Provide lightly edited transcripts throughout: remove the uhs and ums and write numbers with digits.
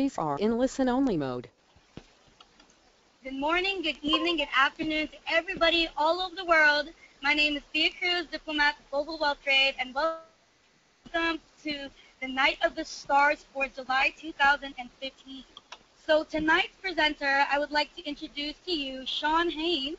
attendees are in listen-only mode. Good morning, good evening, good afternoon to everybody all over the world. My name is Thea Cruz, diplomat of Global Wealth Trade, and welcome to the Night of the Stars for July 2015. So tonight's presenter, I would like to introduce to you Sean Haynes,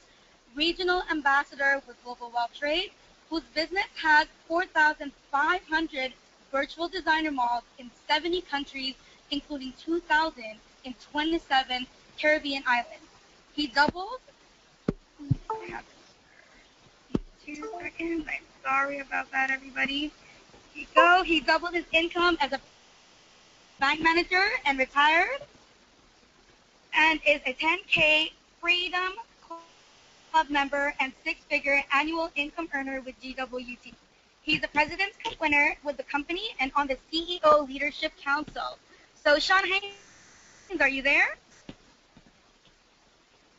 Regional Ambassador with Global Wealth Trade, whose business has 4,500 virtual designer malls in 70 countries, including 2,000 in 27 Caribbean islands. He doubled, 2 seconds, I'm sorry about that, everybody. Here you go. He doubled his income as a bank manager and retired, and is a 10K Freedom Club member and six-figure annual income earner with GWT. He's the President's Cup winner with the company and on the CEO Leadership Council. So, Sean Haynes, are you there?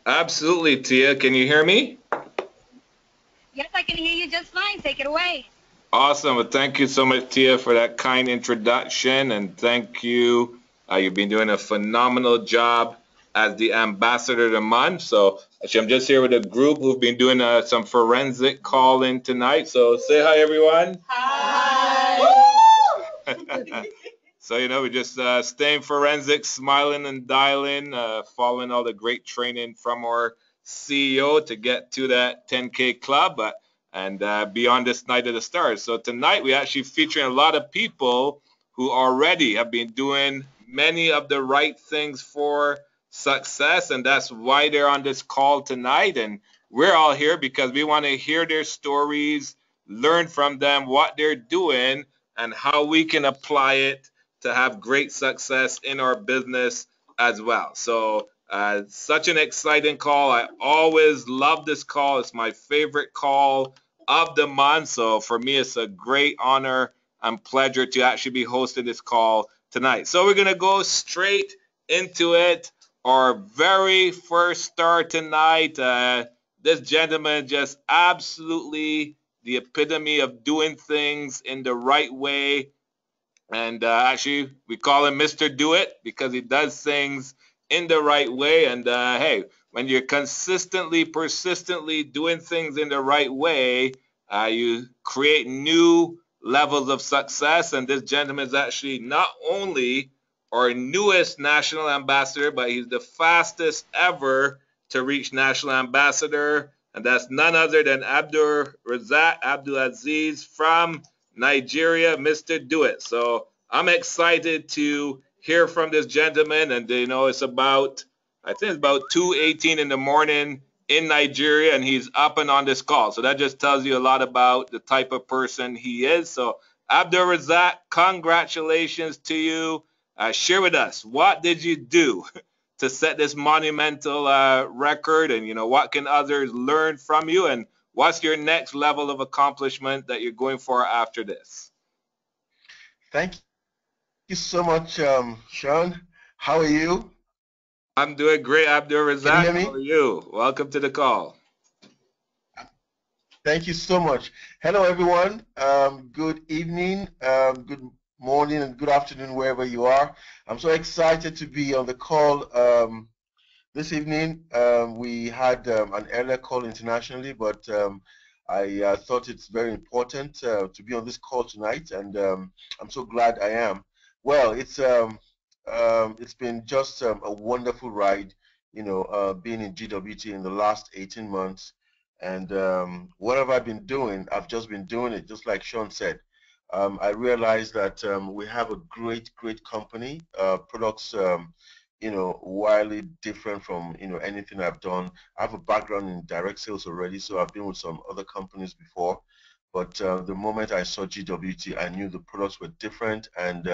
Absolutely, Tia. Can you hear me? Yes, I can hear you just fine. Take it away. Awesome. Well, thank you so much, Tia, for that kind introduction. And thank you. You've been doing a phenomenal job as the ambassador of the month. So actually, I'm just here with a group who've been doing some forensic calling tonight. So say hi, everyone. Hi. So, we're just staying forensic, smiling and dialing, following all the great training from our CEO to get to that 10K club and be on this Night of the Stars. So tonight we actually featuring a lot of people who already have been doing many of the right things for success, and that's why they're on this call tonight. And we're all here because we want to hear their stories, learn from them, what they're doing, and how we can apply it to have great success in our business as well. So such an exciting call. I always love this call. It's my favorite call of the month. So for me, it's a great honor and pleasure to actually be hosting this call tonight. So we're going to go straight into it. Our very first star tonight, this gentleman just absolutely the epitome of doing things in the right way. And actually, we call him Mr. Do It because he does things in the right way. And hey, when you're consistently, persistently doing things in the right way, you create new levels of success. And this gentleman is actually not only our newest national ambassador, but he's the fastest ever to reach national ambassador. And that's none other than Abdul Razak Abdulaziz from Nigeria, Mr. Do It. So I'm excited to hear from this gentleman, and it's about, I think it's about 2:18 in the morning in Nigeria, and he's up and on this call. So that just tells you a lot about the type of person he is. So Abdul Razak, congratulations to you. Share with us, what did you do to set this monumental record, and what can others learn from you, and what's your next level of accomplishment that you're going for after this? Thank you so much, Sean. How are you? I'm doing great, Abdul Razak. Can you hear me? How are you? Welcome to the call. Thank you so much. Hello, everyone. Good evening, good morning, and good afternoon, wherever you are. I'm so excited to be on the call this evening. We had an earlier call internationally, but I thought it's very important to be on this call tonight, and I'm so glad I am. Well, it's been just a wonderful ride, being in GWT in the last 18 months. And what have I been doing? I've just been doing it, just like Sean said. I realized that we have a great company, products, wildly different from, anything I've done. I have a background in direct sales already, so I've been with some other companies before. But the moment I saw GWT, I knew the products were different. And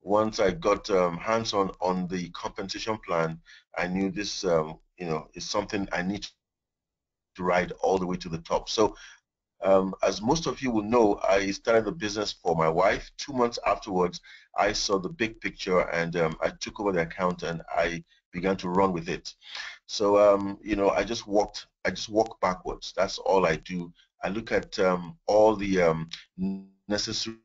once I got hands-on on the compensation plan, I knew this, is something I need to ride all the way to the top. So as most of you will know, I started the business for my wife. 2 months afterwards, I saw the big picture, and I took over the account and I began to run with it. So I just walk backwards. That's all I do. I look at all the necessary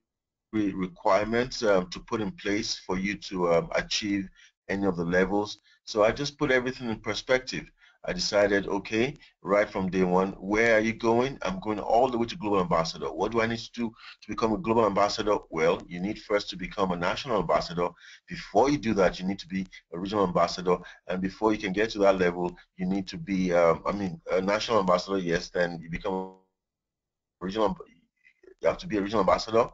requirements to put in place for you to achieve any of the levels. So I just put everything in perspective. I decided, okay, right from day one, where are you going? I'm going all the way to global ambassador. What do I need to do to become a global ambassador? Well, you need first to become a national ambassador. Before you do that, you need to be a regional ambassador. And before you can get to that level, you need to be, a national ambassador, yes, then you become a regional, you have to be a regional ambassador,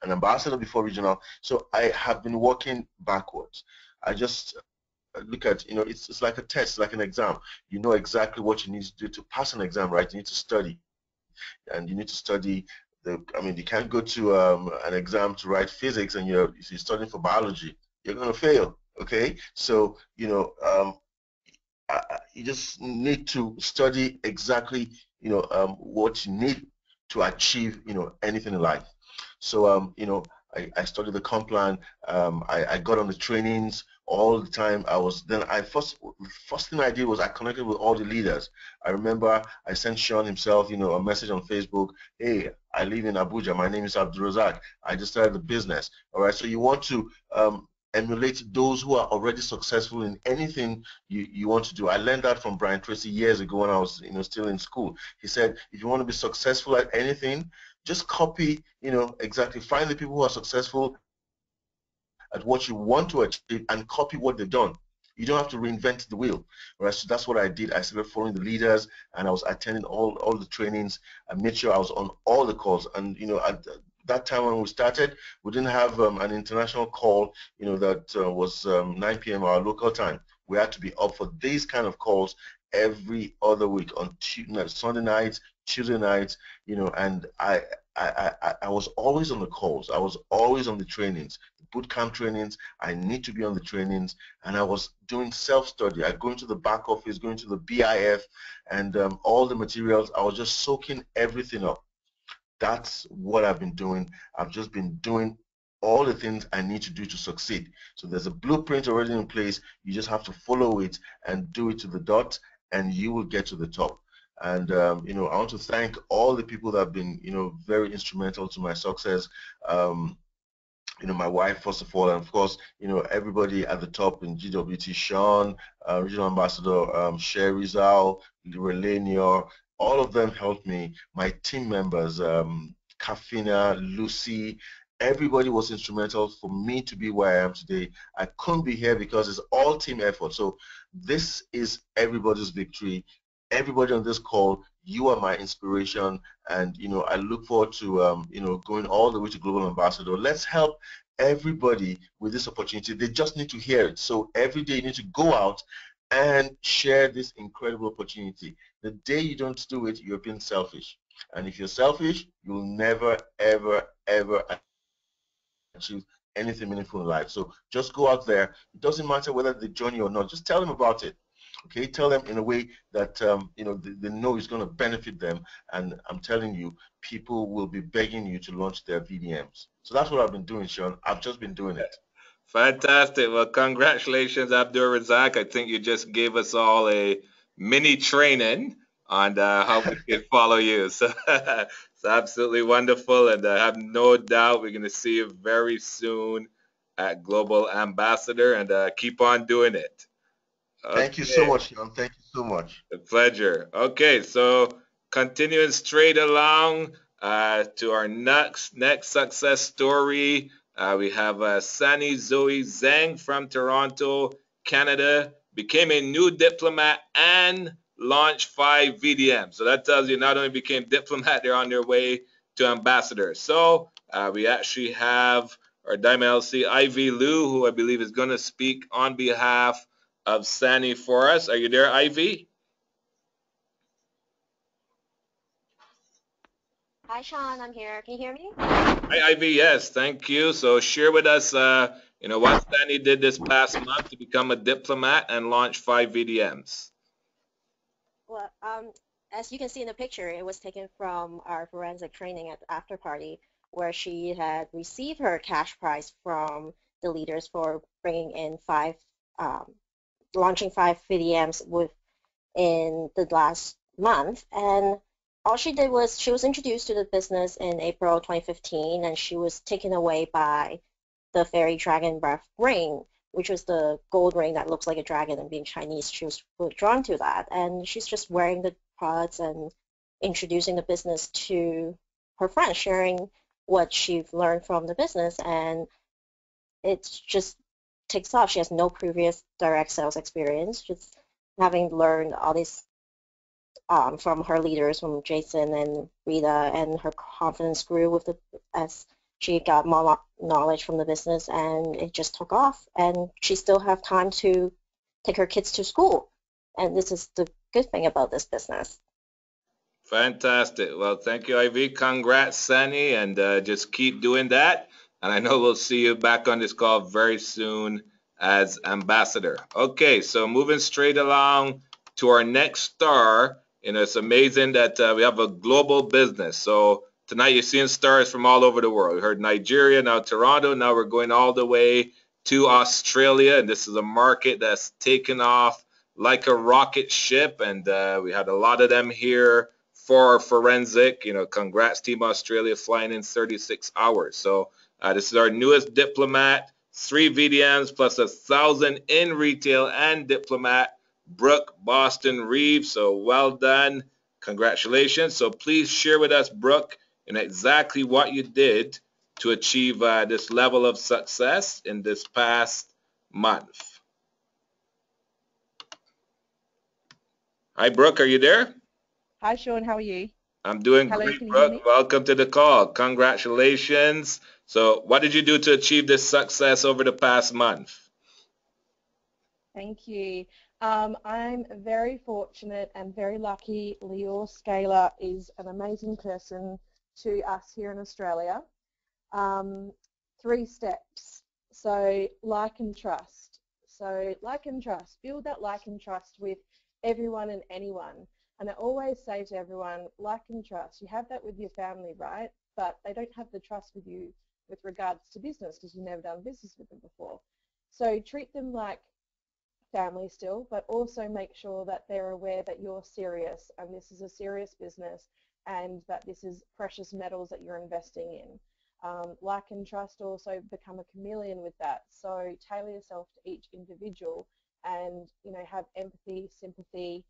an ambassador before regional. So I have been working backwards. I just look at, it's like a test, like an exam. You know exactly what you need to do to pass an exam, right? You need to study, and you need to study you can't go to an exam to write physics and if you're studying for biology, you're going to fail, okay? So, you just need to study exactly, what you need to achieve, anything in life. So, I studied the comp plan. I got on the trainings all the time. First thing I did was I connected with all the leaders. I remember I sent Sean himself, a message on Facebook. Hey, I live in Abuja. My name is Abdulrazak. I just started the business. All right. So you want to emulate those who are already successful in anything you want to do. I learned that from Brian Tracy years ago when I was, still in school. He said, if you want to be successful at anything, just copy, exactly, find the people who are successful at what you want to achieve and copy what they've done. You don't have to reinvent the wheel, right? So that's what I did. I started following the leaders, and I was attending all the trainings. I made sure I was on all the calls. And at that time when we started, we didn't have an international call, that was 9 p.m. our local time. We had to be up for these kind of calls every other week on Sunday nights, Tuesday nights, and I was always on the calls. I was always on the trainings, the boot camp trainings. I need to be on the trainings, and I was doing self-study. I go into the back office, going to the BIF, and all the materials. I was just soaking everything up. That's what I've been doing. I've just been doing all the things I need to do to succeed. So there's a blueprint already in place. You just have to follow it and do it to the dot, and you will get to the top. And I want to thank all the people that have been, very instrumental to my success. My wife, first of all, and of course, everybody at the top in GWT, Sean, Regional Ambassador Sherry Zal, Relanior, all of them helped me. My team members, Kafina, Lucy, everybody was instrumental for me to be where I am today. I couldn't be here because it's all team effort. So this is everybody's victory. Everybody on this call, you are my inspiration, and I look forward to going all the way to global ambassador. Let's help everybody with this opportunity. They just need to hear it. So every day you need to go out and share this incredible opportunity. The day you don't do it, you're being selfish. And if you're selfish, you'll never, ever, ever achieve anything meaningful in life. So just go out there. It doesn't matter whether they join you or not. Just tell them about it. Okay, tell them in a way that they know it's going to benefit them. And I'm telling you, people will be begging you to launch their VDMs. So that's what I've been doing, Sean. I've just been doing it. Fantastic. Well, congratulations, Abdur Razak. I think you just gave us all a mini training on how we can follow you. So it's absolutely wonderful. And I have no doubt we're going to see you very soon at Global Ambassador, and keep on doing it. Thank you so Okay. much, Sean. Thank you so much. A pleasure. Okay, so continuing straight along to our next success story, we have Sunny Zoe Zhang from Toronto, Canada, became a new diplomat and launched 5 VDM. So that tells you not only became diplomat, they're on their way to ambassador. So we actually have our Diamond LC Ivy Liu, who I believe is going to speak on behalf of Sunny for us. Are you there, Ivy? Hi, Sean. I'm here. Can you hear me? Hi, Ivy. Yes, thank you. So share with us, what Sunny did this past month to become a diplomat and launch 5 VDMs. Well, as you can see in the picture, it was taken from our forensic training at the after party, where she had received her cash prize from the leaders for bringing in launching 5 VDMs within the last month. And all she did was she was introduced to the business in April 2015, and she was taken away by the fairy dragon breath ring, which was the gold ring that looks like a dragon. And being Chinese, she was really drawn to that. And she's just wearing the products and introducing the business to her friends, sharing what she's learned from the business, and it just takes off. She has no previous direct sales experience, just having learned all these from her leaders, from Jason and Rita, and her confidence grew with the as she got more knowledge from the business, and it just took off. And she still have time to take her kids to school, and this is the good thing about this business. Fantastic. Well, thank you, Ivy. Congrats, Sunny, and just keep doing that. And I know we'll see you back on this call very soon as ambassador. Okay, so moving straight along to our next star. It's amazing that we have a global business. So tonight you're seeing stars from all over the world. We heard Nigeria, now Toronto, now we're going all the way to Australia, and this is a market that's taken off like a rocket ship, and we had a lot of them here for forensic. Congrats Team Australia, flying in 36 hours. So this is our newest diplomat, 3 VDMs plus 1,000 in retail and diplomat, Brooke Boston Reeves. So well done. Congratulations. So please share with us, Brooke, exactly what you did to achieve this level of success in this past month. Hi, Brooke, are you there? Hi, Sean. How are you? I'm doing Hello, great, can you hear me? Brooke. Welcome to the call. Congratulations. So what did you do to achieve this success over the past month? Thank you. I'm very fortunate and very lucky. Lior Scaler is an amazing person to us here in Australia. 3 steps. So like and trust. So like and trust. Build that like and trust with everyone and anyone. And I always say to everyone, like and trust. You have that with your family, right? But they don't have the trust with you with regards to business because you've never done business with them before. So treat them like family still, but also make sure that they're aware that you're serious and this is a serious business and that this is precious metals that you're investing in. Like and trust, also become a chameleon with that. So tailor yourself to each individual and have empathy, sympathy,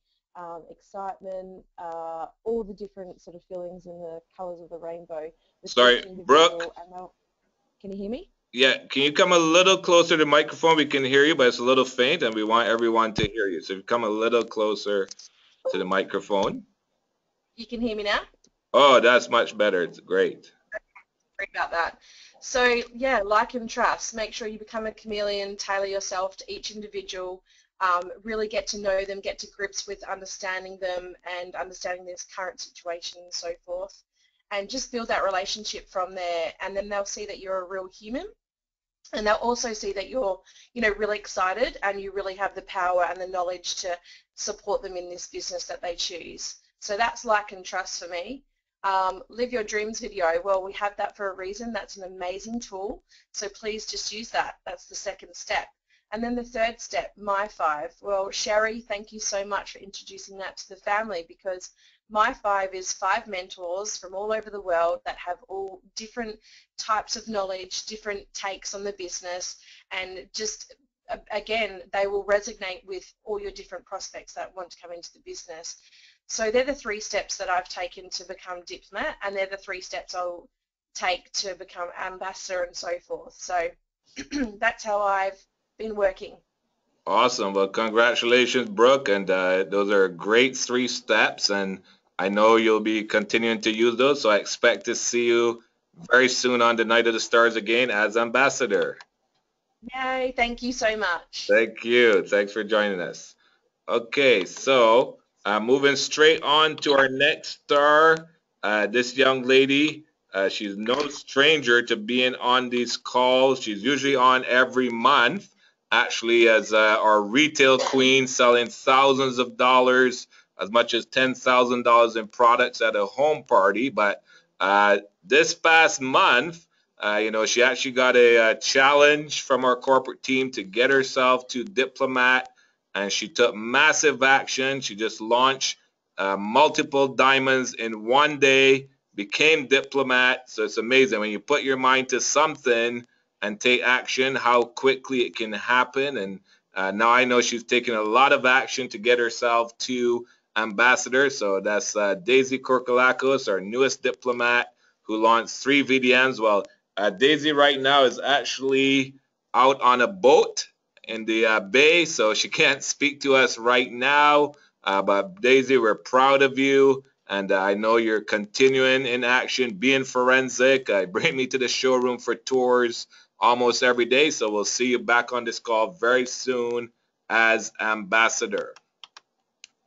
excitement, all the different sort of feelings in the colors of the rainbow. Sorry, Brooke. Can you hear me? Yeah, can you come a little closer to the microphone? We can hear you, but it's a little faint, and we want everyone to hear you. So if you come a little closer to the microphone. You can hear me now? Oh, that's much better. It's great. Sorry about that. So yeah, like and trust. Make sure you become a chameleon, tailor yourself to each individual, really get to know them, get to grips with understanding them and understanding this current situation and so forth. And just build that relationship from there, and then they'll see that you're a real human, and they'll also see that you're, really excited and you really have the power and the knowledge to support them in this business that they choose. So that's like and trust for me. Live Your Dreams video, well, we have that for a reason. That's an amazing tool, so please just use that. That's the second step. And then the third step, My 5. Well, Sherry, thank you so much for introducing that to the family, because My 5 is 5 mentors from all over the world that have all different types of knowledge, different takes on the business, and just, again, they will resonate with all your different prospects that want to come into the business. So they're the 3 steps that I've taken to become diplomat, and they're the 3 steps I'll take to become ambassador and so forth. So that's how I've been working. Awesome. Well, congratulations, Brooke, and those are great 3 steps, and I know you'll be continuing to use those, so I expect to see you very soon on the Night of the Stars again as ambassador. Yay, thank you so much. Thank you. Thanks for joining us. Okay, so moving straight on to our next star, this young lady, she's no stranger to being on these calls. She's usually on every month, actually, as our retail queen, selling thousands of dollars, as much as $10,000 in products at a home party. But this past month, she actually got a challenge from our corporate team to get herself to diplomat, and she took massive action. She just launched multiple diamonds in one day, became diplomat. So it's amazing when you put your mind to something and take action, how quickly it can happen. And now I know she's taken a lot of action to get herself to ambassador. So that's Daisy Korkolakos, our newest diplomat, who launched 3 VDMs. Well, Daisy right now is actually out on a boat in the bay, so she can't speak to us right now. But Daisy, we're proud of you, and I know you're continuing in action, being forensic. Bring me to the showroom for tours almost every day, so we'll see you back on this call very soon as ambassador.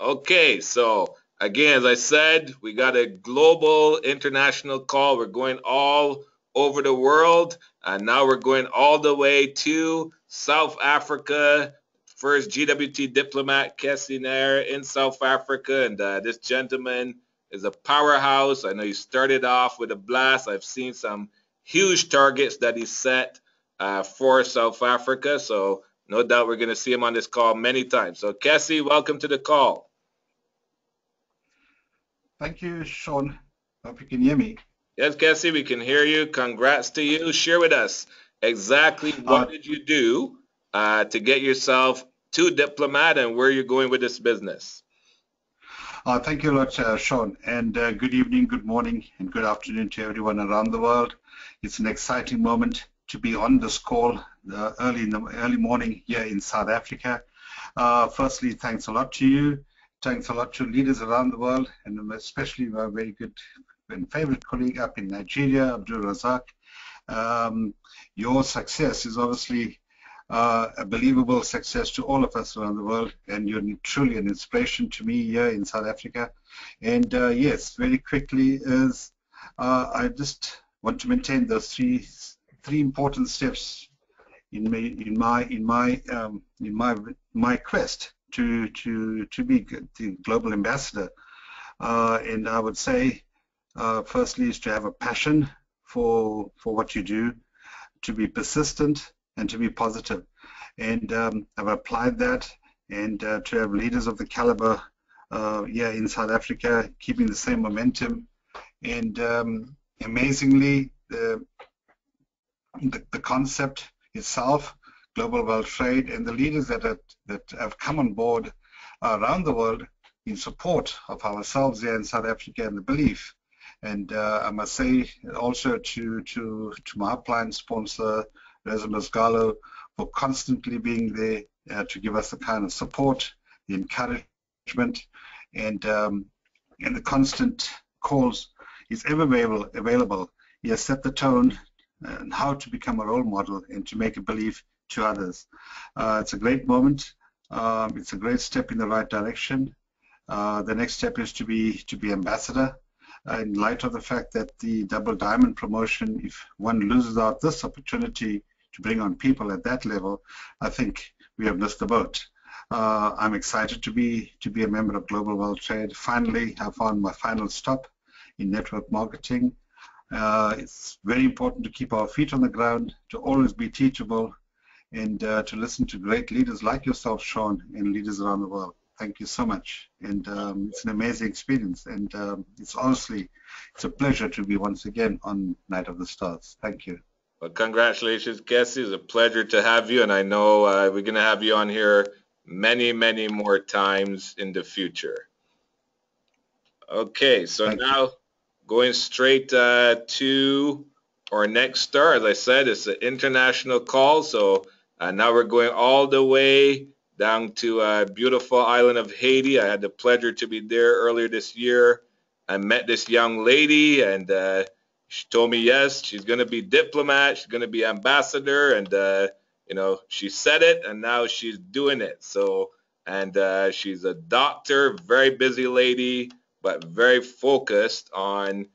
Okay, so again, as I said, we got a global international call. We're going all over the world, and now we're going all the way to South Africa. First GWT diplomat, Kessie Nair in South Africa, and this gentleman is a powerhouse. I know he started off with a blast. I've seen some huge targets that he set for South Africa, so no doubt we're going to see him on this call many times. So Kessie, welcome to the call. Thank you, Sean. Hope you can hear me. Yes, Kessie, we can hear you. Congrats to you. Share with us exactly what did you do to get yourself to diplomat and where you're going with this business. Thank you a lot, Sean. And good evening, good morning, and good afternoon to everyone around the world. It's an exciting moment to be on this call early in the early morning here in South Africa. Firstly, thanks a lot to you. Thanks a lot to leaders around the world, and especially my very good and favorite colleague up in Nigeria, Abdul Razak. Your success is obviously a believable success to all of us around the world, and you're truly an inspiration to me here in South Africa. And yes, very quickly is I just want to maintain those three important steps in my quest to be the global ambassador. And I would say, firstly, is to have a passion for what you do, to be persistent, and to be positive. And I've applied that, and to have leaders of the caliber here in South Africa keeping the same momentum. And amazingly, the concept itself, global world trade, and the leaders that have come on board around the world in support of ourselves here in South Africa and the belief. And I must say also to my upline sponsor, Reza Masgalo, for constantly being there to give us the kind of support, the encouragement, and the constant calls. He's ever available. He has set the tone and how to become a role model and to make a belief to others. It's a great moment. It's a great step in the right direction. The next step is to be ambassador. In light of the fact that the double diamond promotion, if one loses out this opportunity to bring on people at that level, I think we have missed the boat. I'm excited to be a member of Global World Trade. Finally, I found my final stop in network marketing. It's very important to keep our feet on the ground, to always be teachable, and to listen to great leaders like yourself, Sean, and leaders around the world. Thank you so much, and it's an amazing experience, and it's a pleasure to be once again on Night of the Stars. Thank you. Well, congratulations, Kessie. It's a pleasure to have you, and I know we're going to have you on here many, many more times in the future. Okay, so now going straight to our next star. As I said, it's an international call, so now we're going all the way down to beautiful island of Haiti. I had the pleasure to be there earlier this year. I met this young lady, and she told me, yes, she's going to be diplomat, she's going to be ambassador, and you know, she said it, and now she's doing it. So, and she's a doctor, very busy lady, but very focused on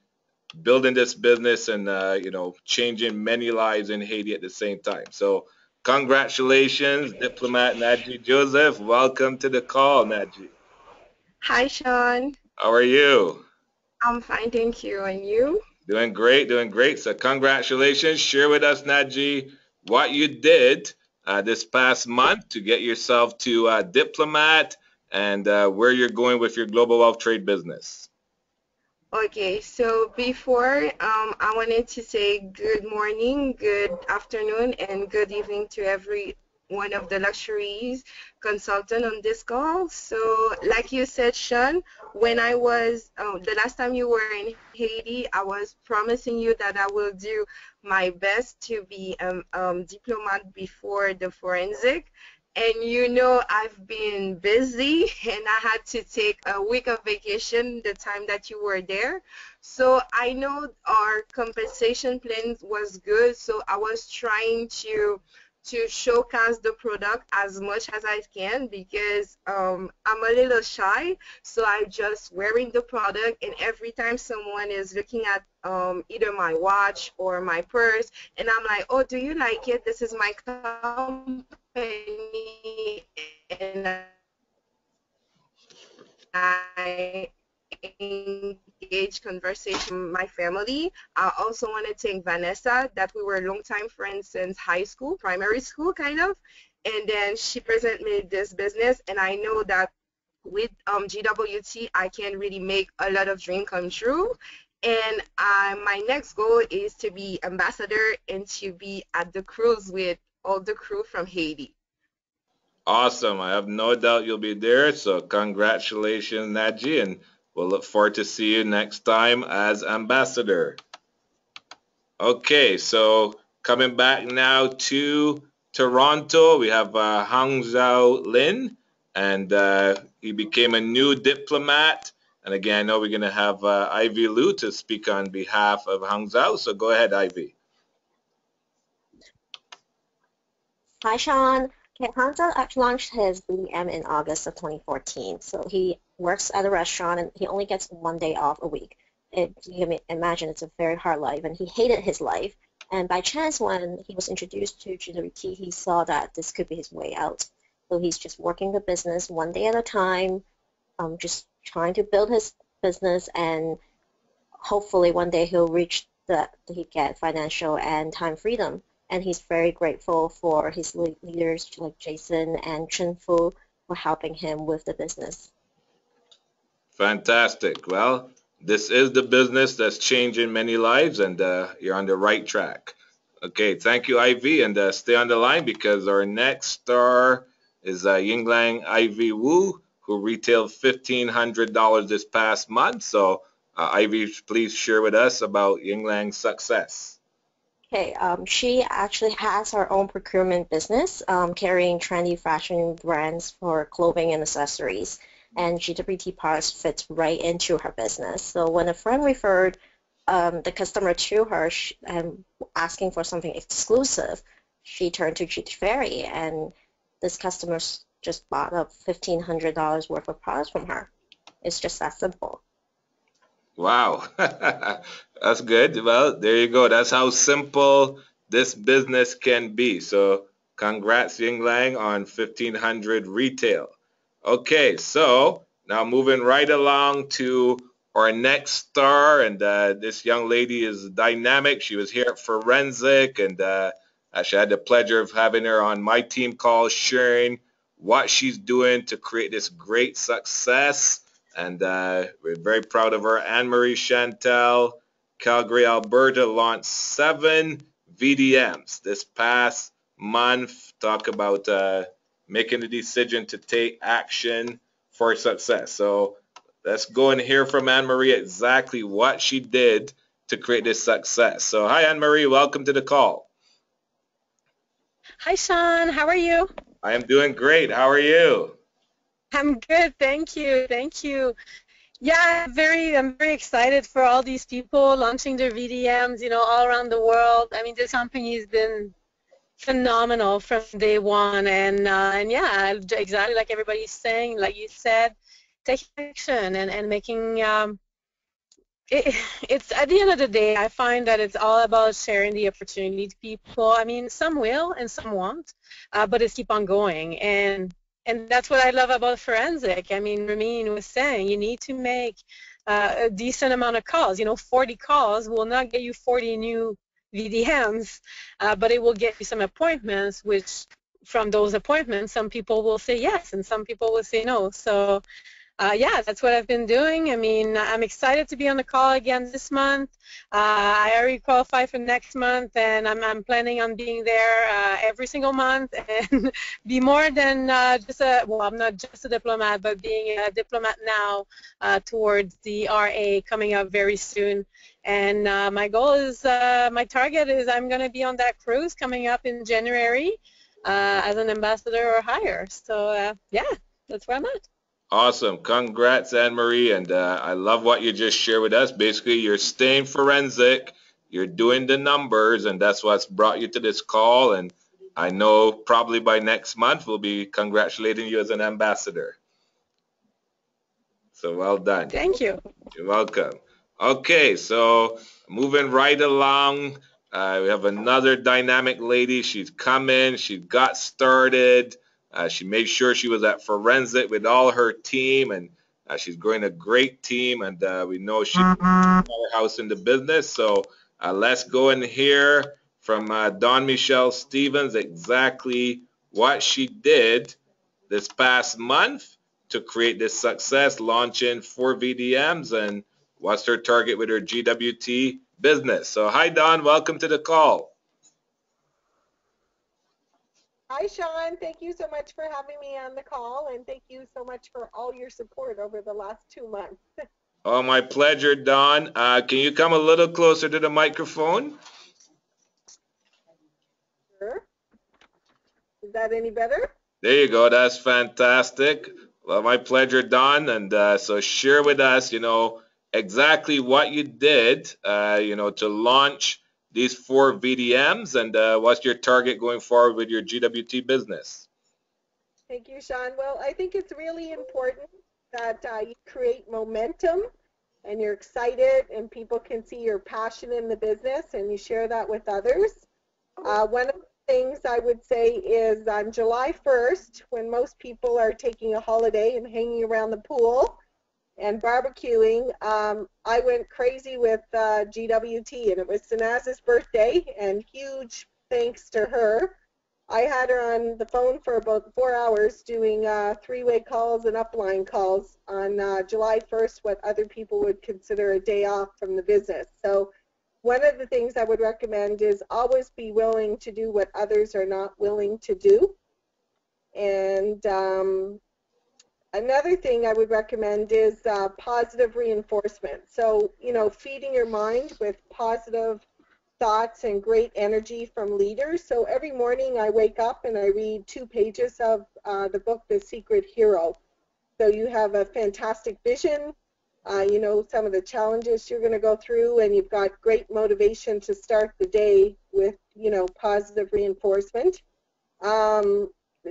building this business and you know, changing many lives in Haiti at the same time. So congratulations, Diplomat Nadji Joseph. Welcome to the call, Nadji. Hi, Sean. How are you? I'm fine, thank you. And you? Doing great, doing great. So congratulations. Share with us, Nadji, what you did this past month to get yourself to Diplomat and where you're going with your global wealth trade business. Okay, so before I wanted to say good morning, good afternoon, and good evening to every one of the luxuries consultant on this call. So, like you said, Sean, when I was the last time you were in Haiti, I was promising you that I will do my best to be diplomat before the forensic. And I've been busy and I had to take a week of vacation the time that you were there. So I know our compensation plan was good. So I was trying to showcase the product as much as I can because I'm a little shy. So I'm just wearing the product, and every time someone is looking at either my watch or my purse, and I'm like, oh, do you like it? This is my company, and I engage conversation with my family. I also want to thank Vanessa that we were longtime friends since high school, primary school kind of. And then she presented me this business, and I know that with GWT, I can really make a lot of dreams come true. And my next goal is to be ambassador and to be at the cruise with all the crew from Haiti. Awesome. I have no doubt you'll be there. So congratulations, Najee, and we'll look forward to see you next time as ambassador. Okay, so coming back now to Toronto, we have Hang Zhao Lin, and he became a new diplomat. And again, I know we're going to have Ivy Liu to speak on behalf of Hang Zhao. So go ahead, Ivy. Hi, Sean. Okay, Hamza actually launched his BDM in August of 2014. So he works at a restaurant and he only gets 1 day off a week. You can imagine it's a very hard life, and he hated his life. And by chance, when he was introduced to GWT, he saw that this could be his way out. So he's just working the business 1 day at a time, just trying to build his business, and hopefully one day he'll reach that he get financial and time freedom. And he's very grateful for his leaders like Jason and Chen Fu for helping him with the business. Fantastic. Well, this is the business that's changing many lives, and you're on the right track. Okay, thank you, Ivy, and stay on the line because our next star is Yinglang Ivy Wu, who retailed $1,500 this past month. So, Ivy, please share with us about Yinglang's success. Okay, she actually has her own procurement business, carrying trendy fashion brands for clothing and accessories. And GWT products fits right into her business. So when a friend referred the customer to her asking for something exclusive, she turned to GT Ferry, and this customer just bought up $1,500 worth of products from her. It's just that simple. Wow, that's good. Well, there you go. That's how simple this business can be. So congrats, Yinglang, on 1,500 retail. Okay, so now moving right along to our next star, and this young lady is dynamic. She was here at Forensic, and actually I had the pleasure of having her on my team call, sharing what she's doing to create this great success. And we're very proud of her. Anne-Marie Chantel, Calgary, Alberta, launched 7 VDMs this past month. Talk about making the decision to take action for success. So let's go and hear from Anne-Marie exactly what she did to create this success. So hi, Anne-Marie. Welcome to the call. Hi, Sean. How are you? I am doing great. How are you? I'm good. Thank you. Thank you. Yeah, I'm very excited for all these people launching their VDMs, all around the world. I mean, this company has been phenomenal from day one, and yeah, exactly like everybody's saying, like you said, taking action and making it's at the end of the day, I find that it's all about sharing the opportunity to people. I mean, some will and some won't, but it's keep on going, and that's what I love about Forensic. I mean, Ramin was saying you need to make a decent amount of calls. 40 calls will not get you 40 new VDMs, but it will get you some appointments, which from those appointments, some people will say yes and some people will say no. So yeah, that's what I've been doing. I mean, I'm excited to be on the call again this month. I already qualified for next month, and I'm planning on being there every single month and be more than just a, well, I'm not just a diplomat, but being a diplomat now towards the RA coming up very soon. And my goal is, my target is I'm going to be on that cruise coming up in January as an ambassador or higher. So yeah, that's where I'm at. Awesome. Congrats, Anne-Marie. And I love what you just shared with us. Basically, you're staying forensic, you're doing the numbers, and that's what's brought you to this call. And I know probably by next month we'll be congratulating you as an ambassador. So well done. Thank you. You're welcome. Okay, so moving right along, we have another dynamic lady. She's come in, she got started. She made sure she was at Forensic with all her team, and she's growing a great team, and we know she's a powerhouse in the business. So let's go and hear from Dawn Michelle Stevens exactly what she did this past month to create this success, launching 4 VDMs, and what's her target with her GWT business. So hi, Dawn. Welcome to the call. Hi, Sean. Thank you so much for having me on the call, and thank you so much for all your support over the last 2 months. Oh, my pleasure, Dawn. Can you come a little closer to the microphone? Sure. Is that any better? There you go. That's fantastic. Well, my pleasure, Dawn. And so share with us, exactly what you did, to launch these 4 VDMs, and what's your target going forward with your GWT business? Thank you, Sean. Well, I think it's really important that you create momentum and you're excited and people can see your passion in the business and you share that with others. One of the things I would say is on July 1st, when most people are taking a holiday and hanging around the pool and barbecuing, I went crazy with GWT, and it was Sanaz's birthday, and huge thanks to her. I had her on the phone for about 4 hours doing 3-way calls and upline calls on July 1st, what other people would consider a day off from the business. So one of the things I would recommend is always be willing to do what others are not willing to do. And another thing I would recommend is positive reinforcement. So, feeding your mind with positive thoughts and great energy from leaders. So every morning I wake up and I read 2 pages of the book, The Secret Hero. So you have a fantastic vision, some of the challenges you're going to go through, and you've got great motivation to start the day with, positive reinforcement.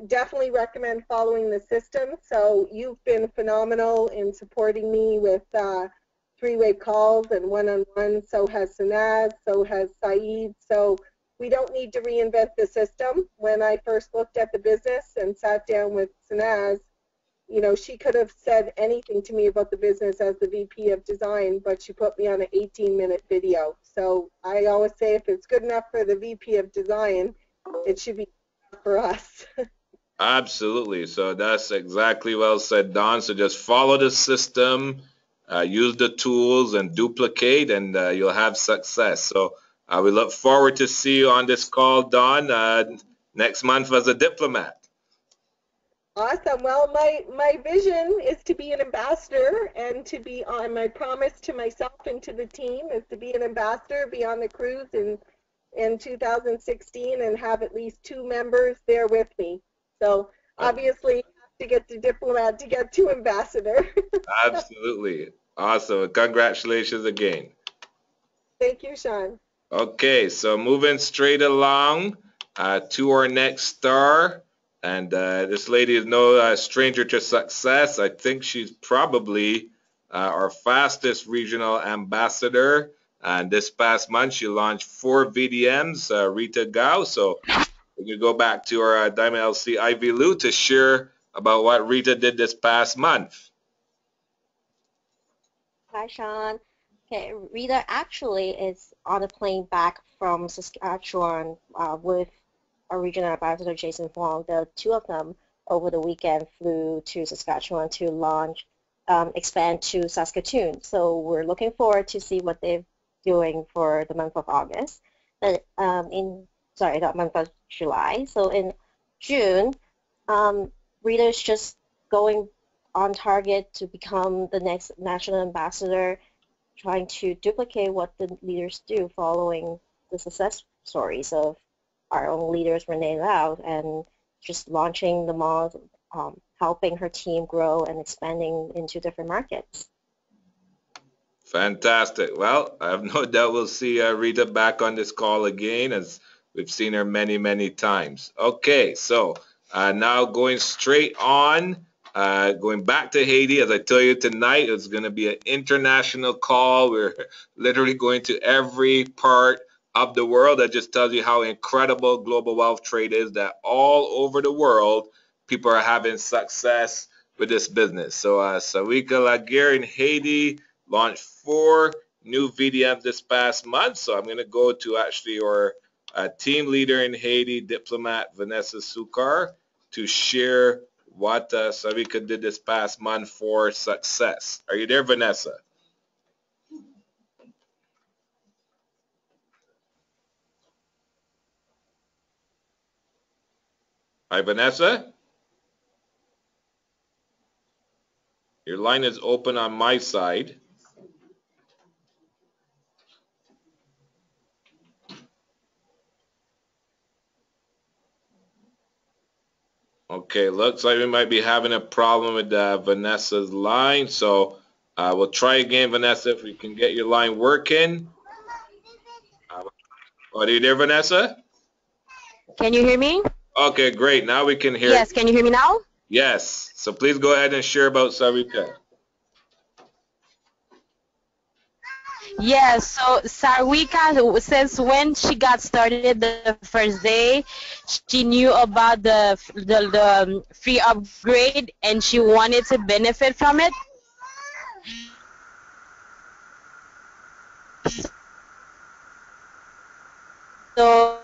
Definitely recommend following the system. So you've been phenomenal in supporting me with 3-way calls and one-on-one. So has Sanaz, so has Saeed. So we don't need to reinvent the system. When I first looked at the business and sat down with Sanaz, she could have said anything to me about the business as the VP of design, but she put me on an 18-minute video. So I always say if it's good enough for the VP of design, it should be good enough for us. Absolutely. So that's exactly well said, Don. So just follow the system, use the tools, and duplicate, and you'll have success. So we look forward to see you on this call, Don, next month as a diplomat. Awesome. Well, my vision is to be an ambassador, and to be on my promise to myself and to the team is to be an ambassador, be on the cruise in 2016, and have at least 2 members there with me. So obviously, you have to get to diplomat to get to ambassador. Absolutely. Awesome. Congratulations again. Thank you, Sean. Okay, so moving straight along to our next star. And this lady is no stranger to success. I think she's probably our fastest regional ambassador. And this past month, she launched 4 VDMs, Rita Gao. So we can go back to our Diamond LC Ivy Lou to share about what Rita did this past month. Hi, Sean. Okay, Rita actually is on a plane back from Saskatchewan with our regional ambassador, Jason Huang, the two of them over the weekend flew to Saskatchewan to launch, expand to Saskatoon. So we're looking forward to see what they're doing for the month of August. But that month of July. So in June, Rita's just going on target to become the next national ambassador, trying to duplicate what the leaders do following the success stories of our own leaders, Renee Lau, and just launching the mall, helping her team grow and expanding into different markets. Fantastic. Well, I have no doubt we'll see Rita back on this call again, as we've seen her many, many times. Okay, so now going straight on, going back to Haiti. As I tell you tonight, it's going to be an international call. We're literally going to every part of the world. That just tells you how incredible global wealth trade is, that all over the world, people are having success with this business. So Sawika Laguerre in Haiti launched 4 new VDMs this past month. So I'm going to go to actually our team leader in Haiti, diplomat Vanessa Sukar, to share what Sawika did this past month for success. Are you there, Vanessa? Hi, Vanessa? Your line is open on my side. Okay, looks like we might be having a problem with Vanessa's line. So we'll try again, Vanessa, if we can get your line working. Are you there, Vanessa? Can you hear me? Okay, great. Now we can hear Yes, you. can you hear me now? Yes. So please go ahead and share about Sarika. Yes, so Sarwika, since when she got started the first day, she knew about the free upgrade and she wanted to benefit from it. So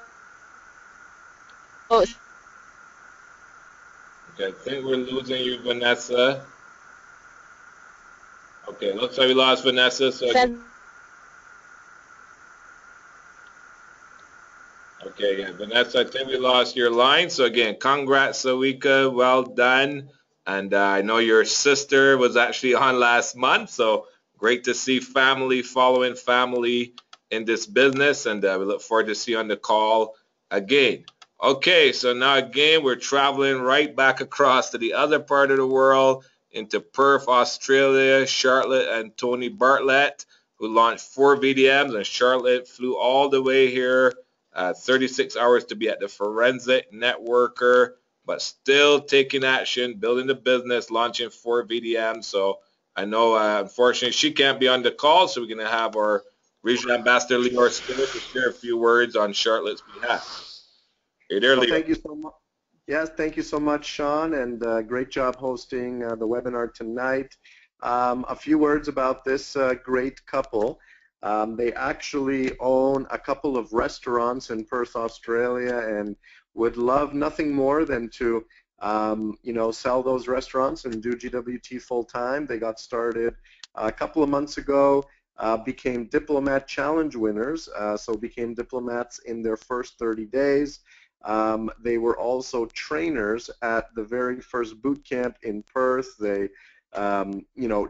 Okay, I think we're losing you, Vanessa. Okay, looks like we lost Vanessa. So okay, yeah, Vanessa, I think we lost your line. So again, congrats, Sawika. Well done. And I know your sister was actually on last month. So great to see family following family in this business. And we look forward to see you on the call again. Okay, so now again, we're traveling right back across to the other part of the world into Perth, Australia. Charlotte and Tony Bartlett, who launched 4 VDMs, and Charlotte flew all the way here 36 hours to be at the Forensic Networker, but still taking action, building the business, launching 4 VDMs. So I know, unfortunately, she can't be on the call, so we're going to have our regional ambassador, Leor Stewart, to share a few words on Charlotte's behalf. Hey there, Leor. Thank you so much. Yes, thank you so much, Sean, and great job hosting the webinar tonight. A few words about this great couple. They actually own a couple of restaurants in Perth, Australia, and would love nothing more than to, sell those restaurants and do GWT full time. They got started a couple of months ago, became Diplomat Challenge winners, so became diplomats in their first 30 days. They were also trainers at the very first boot camp in Perth. They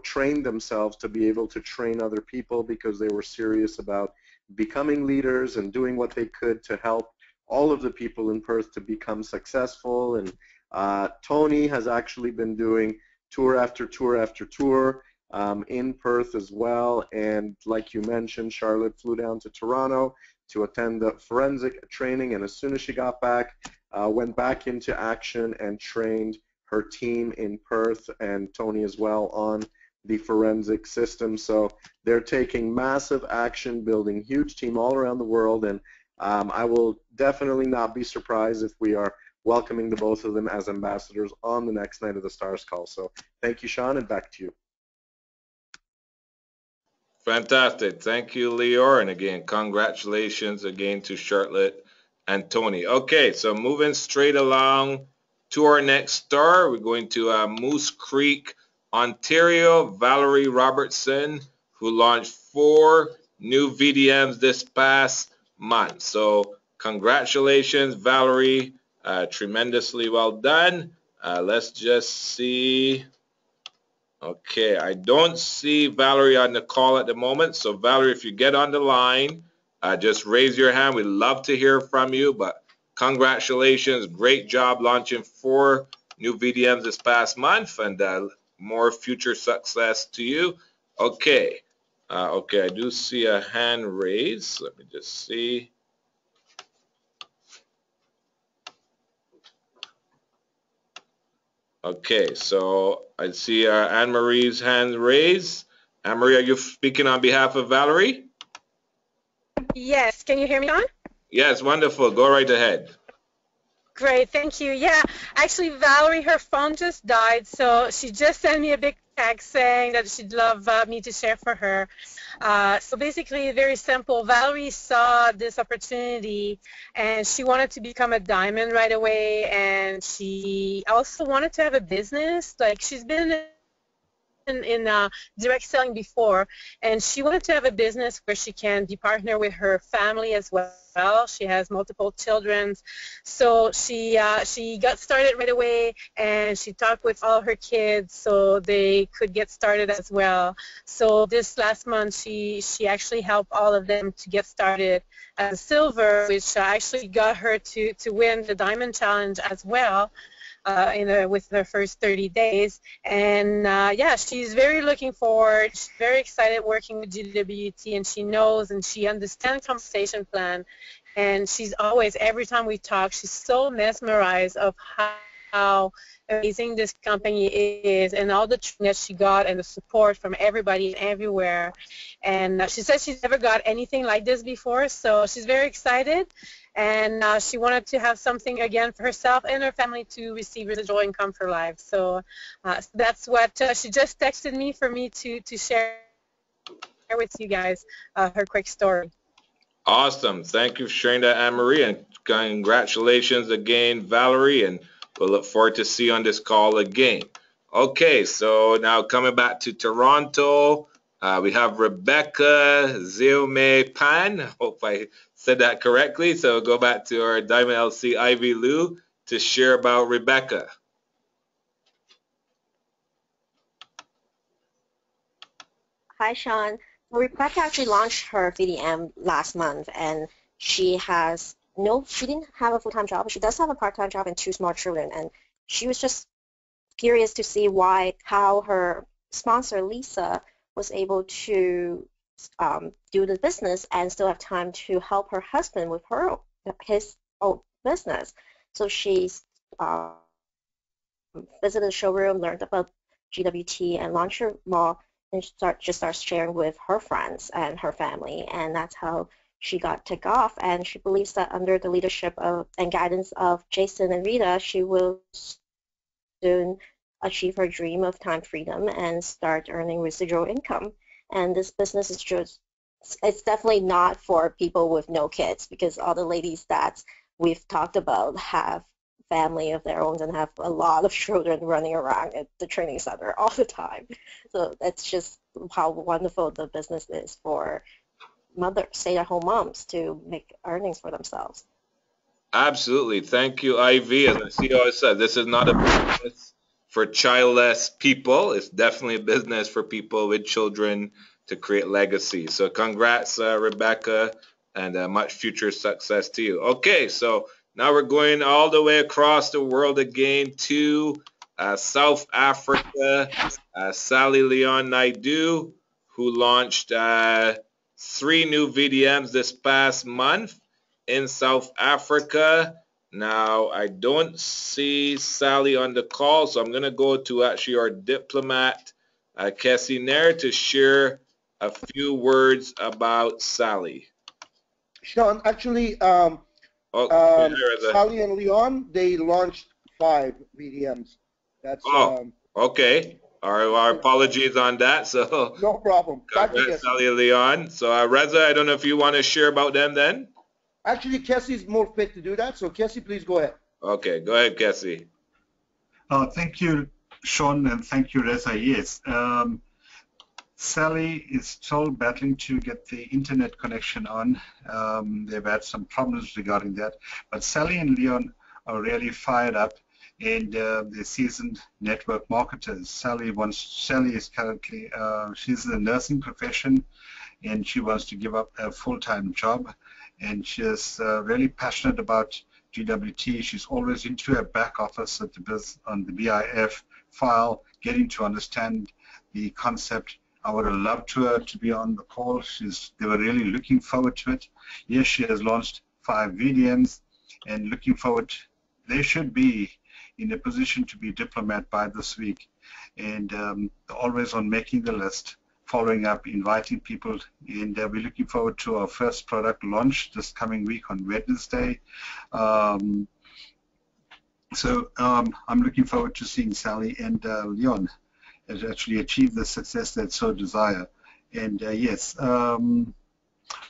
trained themselves to be able to train other people because they were serious about becoming leaders and doing what they could to help all of the people in Perth to become successful. And Tony has actually been doing tour after tour after tour in Perth as well. And like you mentioned, Charlotte flew down to Toronto to attend the forensic training, and as soon as she got back, went back into action and trained her team in Perth and Tony as well on the forensic system. So they're taking massive action, building huge team all around the world, and I will definitely not be surprised if we are welcoming the both of them as ambassadors on the next Night of the Stars call. So thank you, Sean, and back to you. Fantastic. Thank you, Leor. And again, congratulations again to Charlotte and Tony. Okay, so moving straight along to our next star, we're going to Moose Creek, Ontario. Valerie Robertson, who launched 4 new VDMs this past month. So congratulations, Valerie. Tremendously well done. Let's just see. Okay, I don't see Valerie on the call at the moment. So Valerie, if you get on the line, just raise your hand. We'd love to hear from you. But congratulations, great job launching 4 new VDMs this past month, and more future success to you. Okay, okay, I do see a hand raised. Let me just see. Okay, so I see Anne-Marie's hand raised. Anne-Marie, are you speaking on behalf of Valerie? Yes, can you hear me on? Yes, wonderful. Go right ahead. Great, thank you. Yeah, actually, Valerie, her phone just died, so she just sent me a big text saying that she'd love me to share for her. So basically, very simple. Valerie saw this opportunity, and she wanted to become a diamond right away, and she also wanted to have a business. Like, she's been in direct selling before, and she wanted to have a business where she can be partner with her family as well. She has multiple children, so she got started right away, and she talked with all her kids so they could get started as well. So this last month, she actually helped all of them to get started as a silver, which actually got her to win the diamond challenge as well. With the first 30 days. And yeah, she's very looking forward. She's very excited working with GWT, and she knows and she understands compensation plan. And she's always, every time we talk, she's so mesmerized of how amazing this company is and all the training that she got and the support from everybody and everywhere. And she says she's never got anything like this before, so she's very excited. And she wanted to have something again for herself and her family to receive residual income for life. So that's what she just texted me for me to share with you guys her quick story. Awesome. Thank you for sharing that, Anne-Marie, and congratulations again, Valerie, and we'll look forward to see you on this call again. Okay, so now coming back to Toronto, we have Rebecca Zeume Pan. Hope I said that correctly. So go back to our Diamond LC Ivy Lou to share about Rebecca. Hi, Sean. Well, Rebecca actually launched her VDM last month, and she didn't have a full-time job, but she does have a part-time job and 2 small children, and she was just curious to see how her sponsor, Lisa, was able to do the business and still have time to help her husband with his own business. So she visited the showroom, learned about GWT, and launched her mall, and starts sharing with her friends and her family, and that's how she got took off. And she believes that under the leadership and guidance of Jason and Rita, she will soon achieve her dream of time freedom and start earning residual income. And this business is it's definitely not for people with no kids, because all the ladies that we've talked about have family of their own and have a lot of children running around at the training center all the time. So that's just how wonderful the business is for stay-at-home moms to make earnings for themselves. Absolutely. Thank you, Ivy. As I see always said, this is not a business for childless people. It's definitely a business for people with children to create legacy. So congrats, Rebecca, and much future success to you. Okay, so now we're going all the way across the world again to South Africa. Sally Leon Naidu, who launched 3 new VDMs this past month in South Africa. Now, I don't see Sally on the call, so I'm going to go to actually our diplomat, Cassie Nair, to share a few words about Sally. Sean, actually, Reza. Sally and Leon, they launched 5 VDMs. That's okay. Our apologies on that. So no problem. congrats, Sally and Leon. So Reza, I don't know if you want to share about them then. Actually, Kessie's more fit to do that, so Kessie, please go ahead. Okay, go ahead, Kessie. Thank you, Sean, and thank you, Reza. Yes, Sally is still battling to get the internet connection on. They've had some problems regarding that, but Sally and Leon are really fired up, and they're seasoned network marketers. Sally is currently, she's in the nursing profession, and she wants to give up a full-time job, and she's really passionate about GWT. She's always into her back office at on the BIF file, getting to understand the concept. I would have loved her to be on the call. They were really looking forward to it. Yes, she has launched 5 VDMs, and looking forward. They should be in a position to be diplomat by this week, and always on making the list, following up, inviting people, and we're looking forward to our first product launch this coming week on Wednesday. I'm looking forward to seeing Sally and Leon actually achieve the success they so desire. And yes,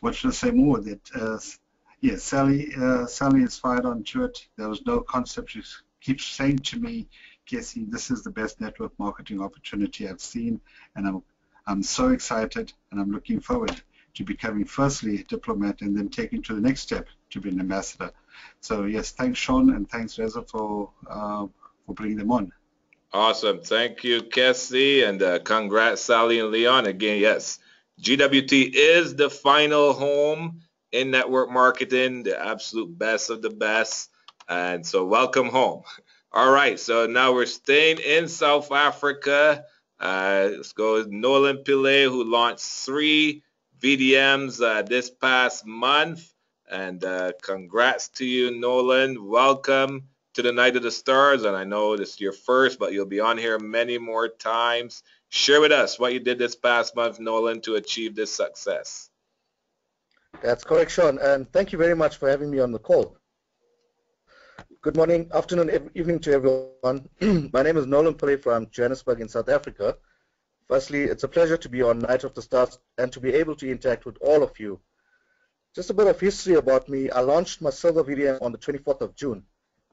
what should I say more? That yes, Sally is fired onto it. There was no concept. She keeps saying to me, Kessie, this is the best network marketing opportunity I've seen, and I'm so excited, and I'm looking forward to becoming firstly a diplomat and then taking to the next step to be an ambassador. So yes, thanks Sean, and thanks Reza for bringing them on. Awesome. Thank you, Kessie, and congrats, Sally and Leon. Again, yes, GWT is the final home in network marketing, the absolute best of the best. And so welcome home. All right, so now we're staying in South Africa. Let's go with Nolan Pillay, who launched 3 VDMs this past month. And congrats to you, Nolan. Welcome to the Night of the Stars, and I know this is your first, but you'll be on here many more times. Share with us what you did this past month, Nolan, to achieve this success. That's correct, Sean, and thank you very much for having me on the call. Good morning, afternoon, evening to everyone. My name is Nolan Pillay from Johannesburg in South Africa. Firstly, it's a pleasure to be on Night of the Stars and to be able to interact with all of you. Just a bit of history about me. I launched my silver VDM on the 24th of June.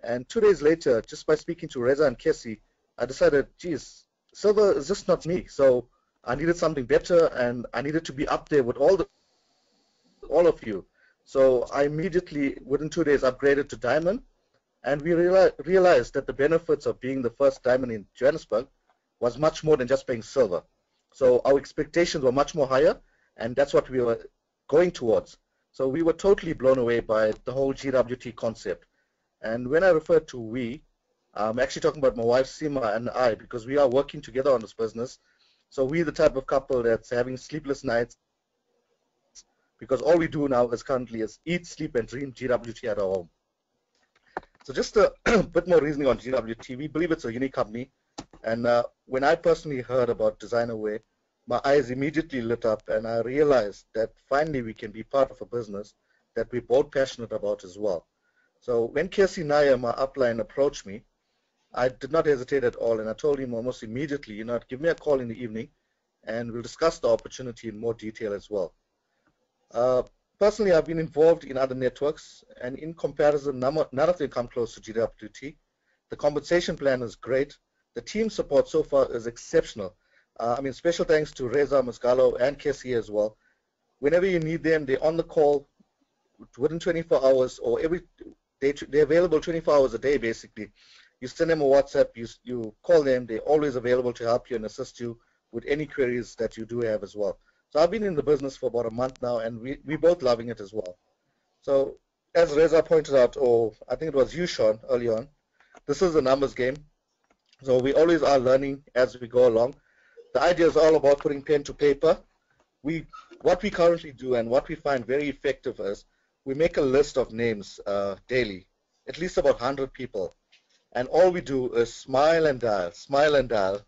And 2 days later, just by speaking to Reza and Kessie, I decided, geez, silver is just not me. So I needed something better, and I needed to be up there with all of you. So I immediately, within 2 days, upgraded to diamond. And we realized that the benefits of being the first diamond in Johannesburg was much more than just paying silver. So our expectations were much more higher, and that's what we were going towards. So we were totally blown away by the whole GWT concept. And when I refer to we, I'm actually talking about my wife Seema and I, because we are working together on this business. So we're the type of couple that's having sleepless nights, because all we do now is currently is eat, sleep, and dream GWT at our home. So just a bit more reasoning on GWT. We believe it's a unique company. And when I personally heard about Designer Way, my eyes immediately lit up, and I realized that finally we can be part of a business that we're both passionate about as well. So when Kessie Naya, my upline, approached me, I did not hesitate at all, and I told him almost immediately, you know, give me a call in the evening, and we'll discuss the opportunity in more detail as well. Personally, I've been involved in other networks, and in comparison, none of them come close to GWT. The compensation plan is great. The team support so far is exceptional. I mean, special thanks to Reza, Muscalo, and Kessie as well. Whenever you need them, they're on the call within 24 hours, or they're available 24 hours a day, basically. You send them a WhatsApp, you call them, they're always available to help you and assist you with any queries that you do have as well. So I've been in the business for about a month now, and we're both loving it as well. So as Reza pointed out, or I think it was you, Sean, early on, this is a numbers game. So we always are learning as we go along. The idea is all about putting pen to paper. What we currently do and what we find very effective is we make a list of names daily, at least about 100 people. And all we do is smile and dial, smile and dial.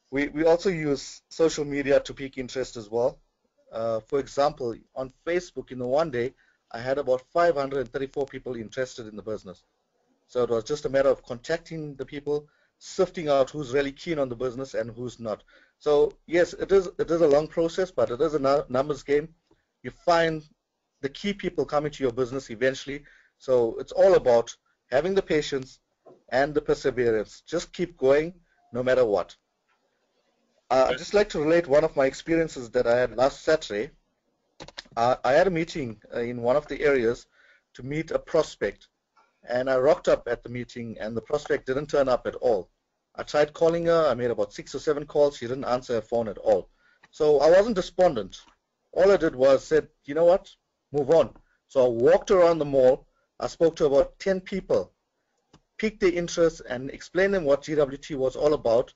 We also use social media to pique interest as well. For example, on Facebook, in the one day, I had about 534 people interested in the business. So it was just a matter of contacting the people, sifting out who's really keen on the business and who's not. So yes, it is a long process, but it is a numbers game. You find the key people coming to your business eventually. So it's all about having the patience and the perseverance. Just keep going no matter what. I'd just like to relate one of my experiences that I had last Saturday. I had a meeting in one of the areas to meet a prospect, and I rocked up at the meeting, and the prospect didn't turn up at all. I tried calling her. I made about 6 or 7 calls. She didn't answer her phone at all. So I wasn't despondent. All I did was said, you know what, move on. So I walked around the mall. I spoke to about 10 people, piqued their interest, and explained them what GWT was all about,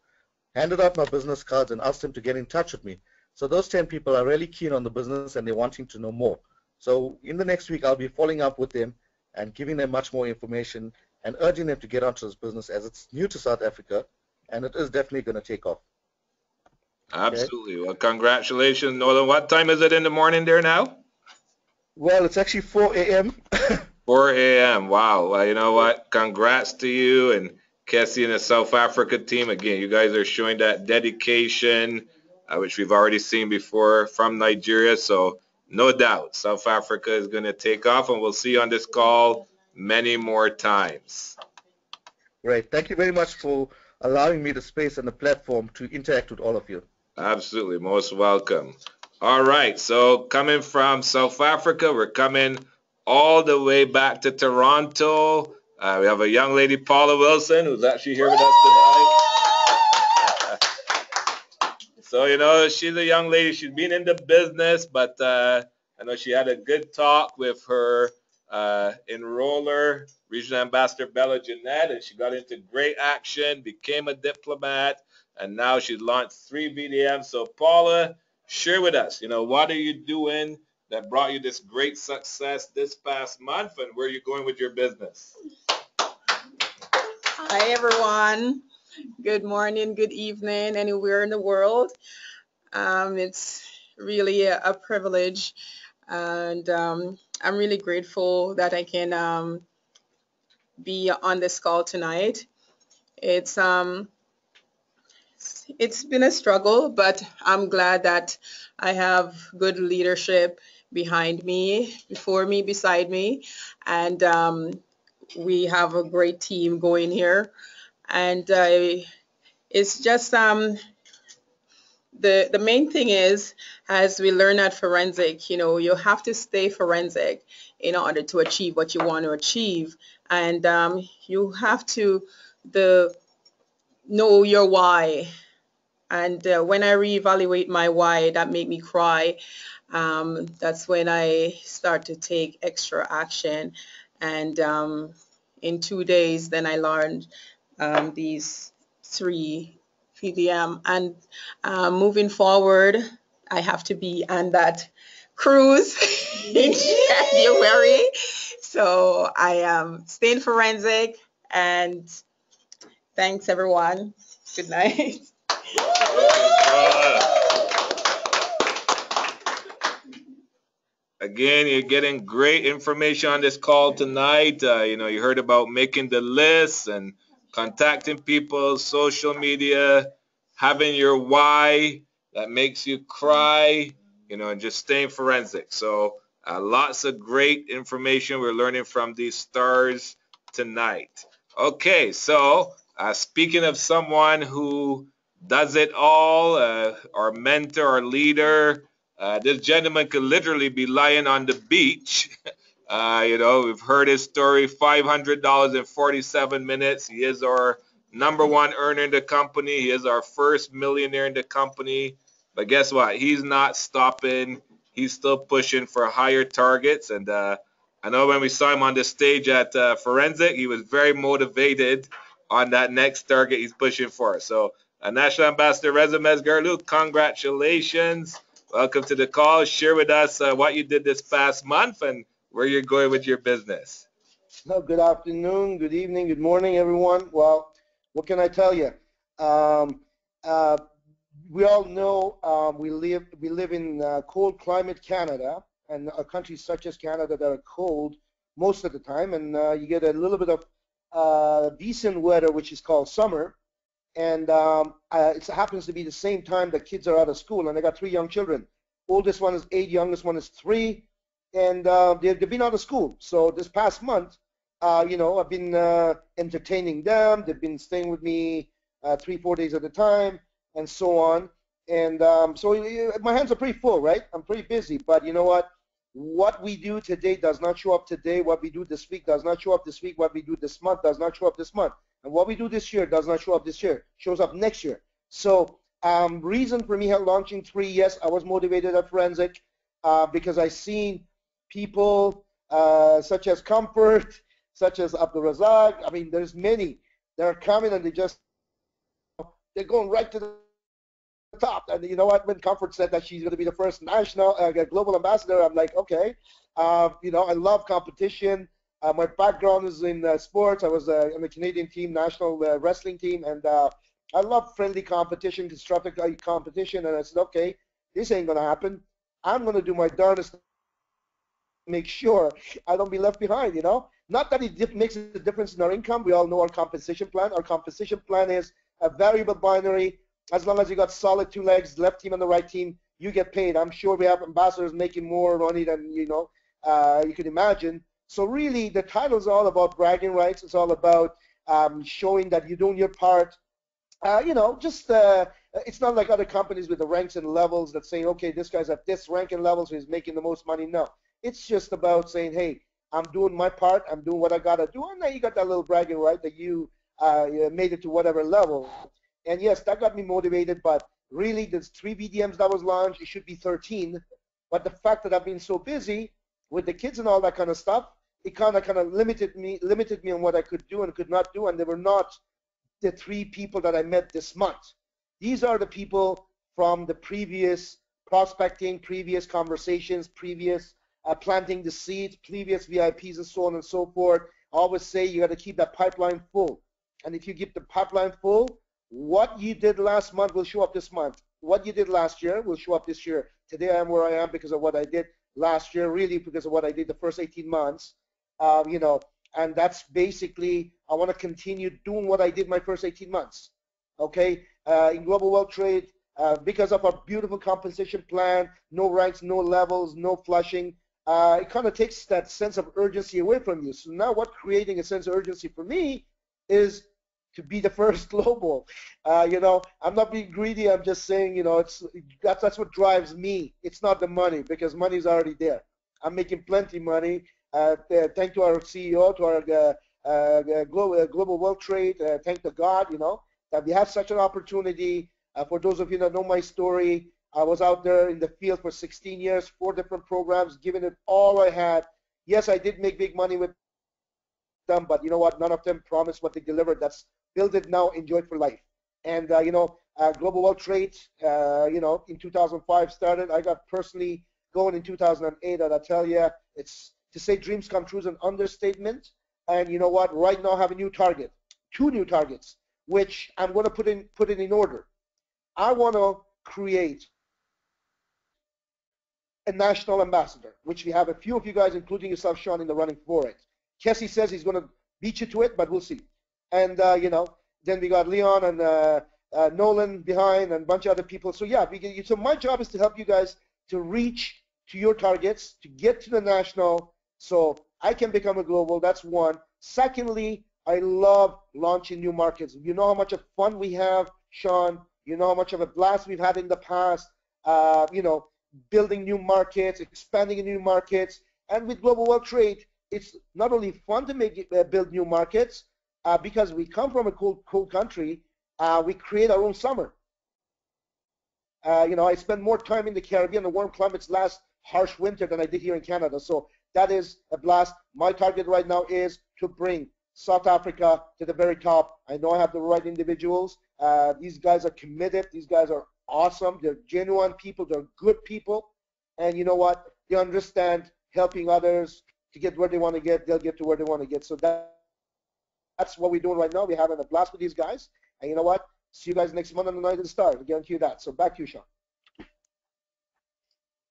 handed out my business cards, and asked them to get in touch with me. So those 10 people are really keen on the business, and they're wanting to know more. So in the next week, I'll be following up with them and giving them much more information and urging them to get onto this business, as it's new to South Africa, and it is definitely going to take off. Absolutely. Okay? Well, congratulations, Nolan. What time is it in the morning there now? Well, it's actually 4 a.m. 4 a.m. Wow. Well, you know what? Congrats to you and Kessie and the South Africa team. Again, you guys are showing that dedication, which we've already seen before from Nigeria. So no doubt, South Africa is going to take off, and we'll see you on this call many more times. Great. Thank you very much for allowing me the space and the platform to interact with all of you. Absolutely. Most welcome. All right. So coming from South Africa, we're coming all the way back to Toronto. We have a young lady, Paula Wilson, who's actually here with us tonight. So, you know, she's a young lady. She's been in the business, but I know she had a good talk with her enroller, Regional Ambassador Bella Jeanette, and she got into great action, became a diplomat, and now she's launched 3 VDMs. So, Paula, share with us, you know, what are you doing that brought you this great success this past month, and where are you going with your business? Hi, everyone. Good morning, good evening, anywhere in the world. It's really a privilege, and I'm really grateful that I can be on this call tonight. It's been a struggle, but I'm glad that I have good leadership behind me, before me, beside me, and we have a great team going here. And it's just the main thing is, as we learn at forensic, you know, you have to stay forensic in order to achieve what you want to achieve, and you have to know your why. And when I reevaluate my why, that made me cry. That's when I start to take extra action, and in 2 days, then I learned these 3 VDM, and moving forward, I have to be on that cruise in January. So I am staying forensic, and thanks everyone. Good night. Again, you're getting great information on this call tonight. You know, you heard about making the list and contacting people, social media, having your why that makes you cry, you know, and just staying forensic. So lots of great information we're learning from these stars tonight. Okay, so speaking of someone who does it all, our mentor, our leader, this gentleman could literally be lying on the beach. You know, we've heard his story, $500 in 47 minutes. He is our #1 earner in the company. He is our first millionaire in the company. But guess what? He's not stopping. He's still pushing for higher targets. And I know when we saw him on the stage at Forensic, he was very motivated on that next target he's pushing for. So, National Ambassador Reza Mesgarlu, congratulations. Welcome to the call. Share with us what you did this past month and where you're going with your business. No, good afternoon, good evening, good morning, everyone. Well, what can I tell you? We all know we live in cold climate Canada, and countries such as Canada that are cold most of the time, and you get a little bit of decent weather, which is called summer. And it happens to be the same time that kids are out of school, and I got 3 young children. Oldest one is 8, youngest one is 3. and they've been out of school. So this past month, you know, I've been entertaining them. They've been staying with me 3-4 days at a time, and so on. And so my hands are pretty full, right? I'm pretty busy. But you know what? What we do today does not show up today. What we do this week does not show up this week. What we do this month does not show up this month. And what we do this year does not show up this year. Shows up next year. So reason for me launching 3, yes, I was motivated at Forensic because I seen people such as Comfort, such as Abdul Razak. I mean, there's many that are coming and they're going right to the top. And you know what? When Comfort said that she's going to be the first national global ambassador, I'm like, okay. You know, I love competition. My background is in sports. I was on the Canadian team, national wrestling team, and I love friendly competition, constructive competition. And I said, okay, this ain't going to happen. I'm going to do my darndest to make sure I don't be left behind, you know. Not that it makes a difference in our income. We all know our compensation plan. Our compensation plan is a variable binary. As long as you got solid 2 legs, left team and the right team, you get paid. I'm sure we have ambassadors making more money than, you know, you could imagine. So really, the title is all about bragging rights. It's all about showing that you're doing your part. You know, just it's not like other companies with the ranks and levels that saying, okay, this guy's at this rank and level, so he's making the most money. No, it's just about saying, hey, I'm doing my part. I'm doing what I gotta do, and then you got that little bragging right that you made it to whatever level. And yes, that got me motivated. But really, there's 3 BDMs that was launched. It should be 13. But the fact that I've been so busy with the kids and all that kind of stuff, it kind of limited me on what I could do and could not do. And they were not the 3 people that I met this month. These are the people from the previous prospecting, previous conversations, previous planting the seeds, previous VIPs, and so on and so forth. I always say you got to keep that pipeline full. And if you keep the pipeline full, what you did last month will show up this month. What you did last year will show up this year. Today I am where I am because of what I did last year, really because of what I did the first 18 months. You know, and that's basically, I want to continue doing what I did my first 18 months. Okay, in global wealth trade, because of our beautiful compensation plan, no ranks, no levels, no flushing, it kind of takes that sense of urgency away from you. So now what creating a sense of urgency for me is to be the first global. You know, I'm not being greedy. I'm just saying, you know, that's what drives me. It's not the money, because money's already there. I'm making plenty money. Thank to our CEO, to our global wealth trade. Thank to God, you know, that we have such an opportunity. For those of you that know my story, I was out there in the field for 16 years, 4 different programs, giving it all I had. Yes, I did make big money with them, but you know what? None of them promised what they delivered. That's build it now, enjoy it for life. And you know, global wealth trade, you know, in 2005 started. I got personally going in 2008, and I tell you, it's to say dreams come true is an understatement. And you know what? Right now, I have a new target, 2 new targets, which I'm going to put it in order. I want to create a national ambassador, which we have a few of you guys, including yourself, Sean, in the running for it. Kessie says he's going to beat you to it, but we'll see. And you know, then we got Leon and Nolan behind, and a bunch of other people. So yeah, so my job is to help you guys to reach to your targets, to get to the national, so I can become a global. That's one. Secondly, I love launching new markets. You know how much of fun we have, Sean. You know how much of a blast we've had in the past. You know, building new markets, expanding in new markets, and with global wealth trade, it's not only fun to build new markets, because we come from a cold country. We create our own summer. You know, I spend more time in the Caribbean, the warm climates last harsh winter, than I did here in Canada. So that is a blast. My target right now is to bring South Africa to the very top. I know I have the right individuals. These guys are committed. These guys are awesome. They're genuine people. They're good people. And you know what? They understand helping others to get where they want to get. They'll get to where they want to get. So that's what we're doing right now. We're having a blast with these guys. And you know what? See you guys next month on the night of the stars. I guarantee you that. So back to you, Sean.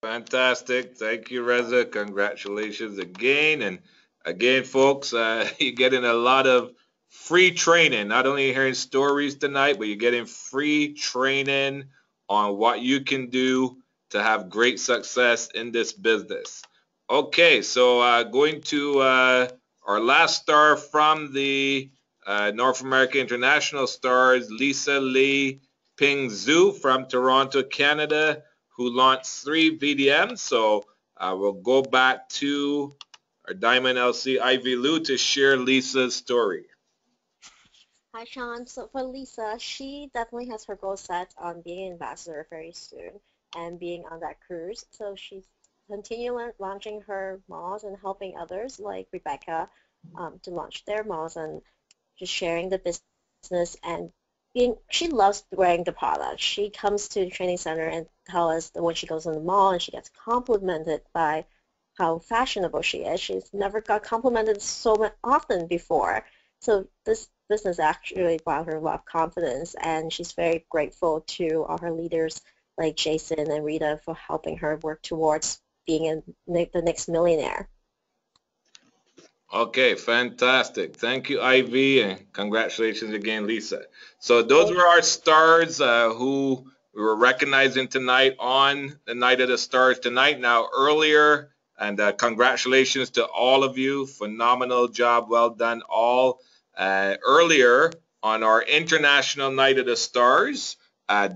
Fantastic. Thank you, Reza. Congratulations again. And again, folks, you're getting a lot of free training. Not only hearing stories tonight, but you're getting free training on what you can do to have great success in this business. Okay, so going to our last star from the North America International Stars, Lisa Lee Ping Zhu from Toronto, Canada, who launched 3 VDMs. So we'll go back to our Diamond LC Ivy Lu to share Lisa's story. Hi, Sean. So for Lisa, she definitely has her goal set on being an ambassador very soon and being on that cruise. So she's continuing launching her malls and helping others like Rebecca to launch their malls and just sharing the business and being. She loves wearing the product. She comes to the training center and tell us that when she goes in the mall and she gets complimented by how fashionable she is. She's never got complimented so often before. So this business actually brought her a lot of confidence, and she's very grateful to all her leaders like Jason and Rita for helping her work towards being the next millionaire. Okay, fantastic. Thank you, Ivy, and congratulations again, Lisa. So those were our stars who we were recognizing tonight on the Night of the Stars tonight. Now, earlier, and congratulations to all of you. Phenomenal job. Well done, all. Earlier on our International Night of the Stars,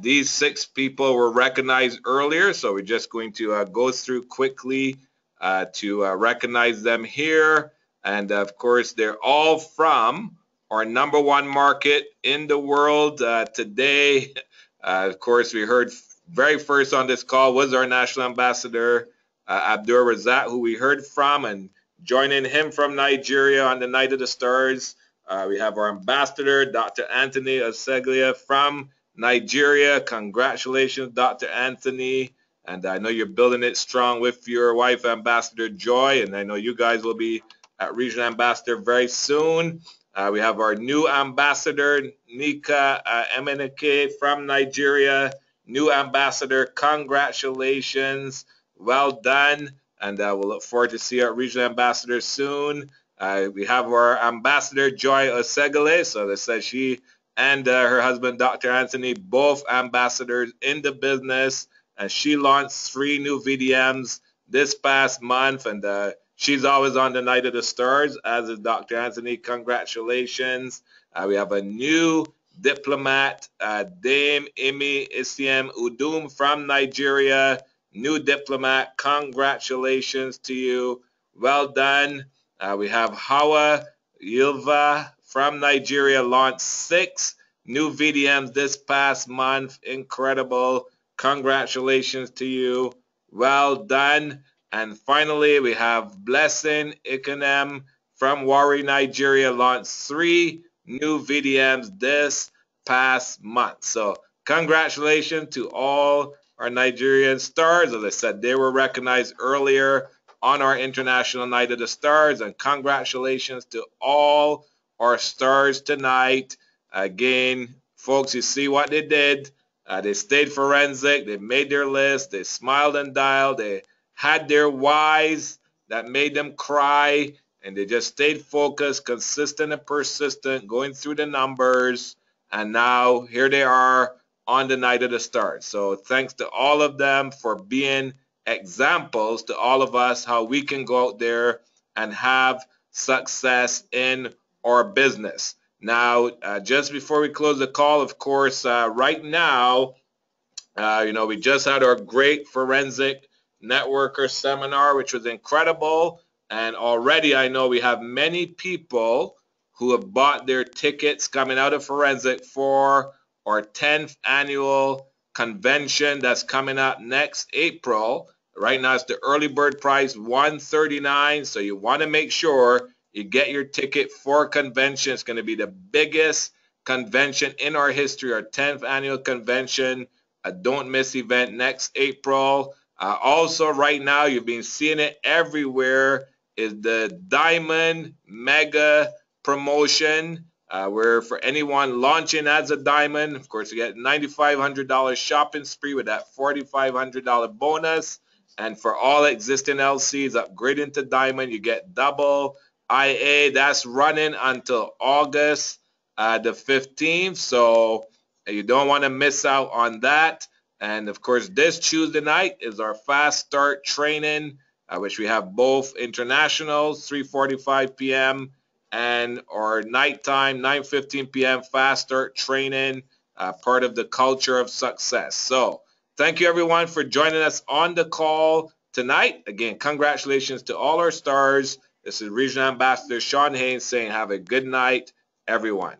these 6 people were recognized earlier, so we're just going to go through quickly to recognize them here. And of course, they're all from our #1 market in the world today. Of course, we heard very first on this call was our national ambassador, Abdur Razak, who we heard from, and joining him from Nigeria on the Night of the Stars. We have our ambassador, Dr. Anthony Oseglia from Nigeria. Congratulations, Dr. Anthony. And I know you're building it strong with your wife, Ambassador Joy, and I know you guys will be at Regional Ambassador very soon. We have our new ambassador, Nika Emenike from Nigeria. New ambassador, congratulations. Well done. And we'll look forward to see our regional ambassador soon. We have our ambassador, Joy Osegale. So they said she and her husband, Dr. Anthony, both ambassadors in the business. And she launched 3 new VDMs this past month. And she's always on the Night of the Stars, as is Dr. Anthony. Congratulations. We have a new diplomat, Dame Imi Isiem Udum from Nigeria. New diplomat. Congratulations to you. Well done. We have Hawa Yilva from Nigeria, launched 6 new VDMs this past month. Incredible. Congratulations to you. Well done. And finally, we have Blessing Ikenem from Warri, Nigeria, launched 3 new VDMs this past month. So congratulations to all our Nigerian stars. As I said, they were recognized earlier on our International Night of the Stars. And congratulations to all our stars tonight. Again, folks, you see what they did. They stayed forensic. They made their list. They smiled and dialed. They had their whys that made them cry, and they just stayed focused, consistent and persistent, going through the numbers, and now here they are on the Night of the Stars. So thanks to all of them for being examples to all of us how we can go out there and have success in our business. Now, just before we close the call, of course, right now, we just had our great forensic networker seminar, which was incredible. And already I know we have many people who have bought their tickets coming out of forensic for our 10th annual convention that's coming up next April. Right now it's the early bird price, $139. So you want to make sure you get your ticket for convention. It's going to be the biggest convention in our history, our 10th annual convention. A don't miss event next April. Also, right now, you've been seeing it everywhere, is the Diamond Mega Promotion, where for anyone launching as a Diamond, of course, you get $9,500 shopping spree with that $4,500 bonus. And for all existing LCs upgrading to Diamond, you get double IA. That's running until August the 15th. So you don't want to miss out on that. And of course, this Tuesday night is our fast start training which we have both internationals, 3:45 p.m. and our nighttime, 9:15 p.m. fast start training, part of the culture of success. So thank you everyone for joining us on the call tonight. Again, congratulations to all our stars. This is Regional Ambassador Sean Haynes saying have a good night, everyone.